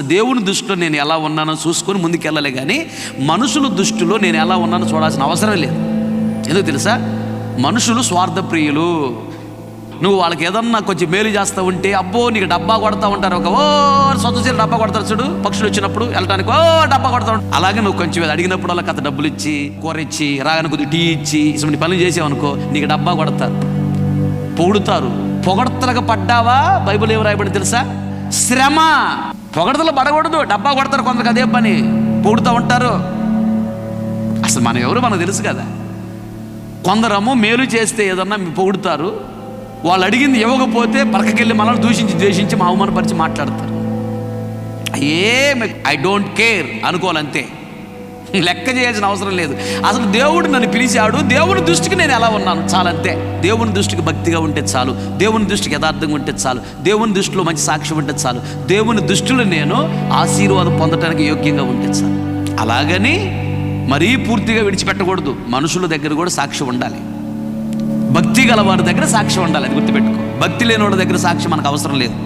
దేవుని దృష్టిలో నేను ఎలా ఉన్నానో చూసుకొని ముందుకెళ్ళాలి, కానీ మనుషుల దృష్టిలో నేను ఎలా ఉన్నానో చూడాల్సిన అవసరం లేదు. ఎందుకు తెలుసా? మనుషులు స్వార్థప్రియులు. నువ్వు వాళ్ళకి ఏదన్నా కొంచెం మేలు చేస్తూ ఉంటే అబ్బో నీకు డబ్బా కొడతా ఉంటారు. ఓ సొంతశీల డబ్బా కొడతారు చూడు, పక్షులు వచ్చినప్పుడు వెళ్ళటానికి డబ్బా కొడతా ఉంటారు. అలాగే నువ్వు కొంచెం అడిగినప్పుడు వాళ్ళకి అంత డబ్బులు ఇచ్చి, కూర ఇచ్చి, రాగానే కొద్దిగా టీ ఇచ్చి ఇటువంటి పనులు చేసావనుకో నీకు డబ్బా కొడతారు, పొగుడుతారు. పొగడతలకు పడ్డావా? బైబిల్ ఏం రాయబడి తెలుసా? శ్రమ. పొగడతలు పడకూడదు, డబ్బా కొడతారు కొందరికి, అదే పని పొగుడుతూ ఉంటారు. అసలు మనం ఎవరు మనకు తెలుసు కదా. కొందరము మేలు చేస్తే ఏదన్నా పొగుడుతారు, వాళ్ళు అడిగింది ఇవ్వకపోతే పలకకెళ్ళి మనల్ని దూషించి ద్వేషించి మా అవమానపరిచి మాట్లాడతారు. ఐ డోంట్ కేర్ అనుకోవాలంతే, లెక్క చేయాల్సిన అవసరం లేదు. అసలు దేవుడు నన్ను పిలిచాడు, దేవుని దృష్టికి నేను ఎలా ఉన్నాను చాలంతే. దేవుని దృష్టికి భక్తిగా ఉంటే చాలు, దేవుని దృష్టికి యథార్థంగా ఉంటే చాలు, దేవుని దృష్టిలో మంచి సాక్ష్యం ఉంటే చాలు, దేవుని దృష్టిలో నేను ఆశీర్వాదం పొందడానికి యోగ్యంగా ఉంటే చాలు. అలాగని మరీ పూర్తిగా విడిచిపెట్టకూడదు. మనుషుల దగ్గర కూడా సాక్ష్యం ఉండాలి. భక్తి గల వారి దగ్గర సాక్ష్యం ఉండాలి, అది గుర్తుపెట్టుకో. భక్తి లేని వాడి దగ్గర సాక్ష్యం మనకు అవసరం లేదు.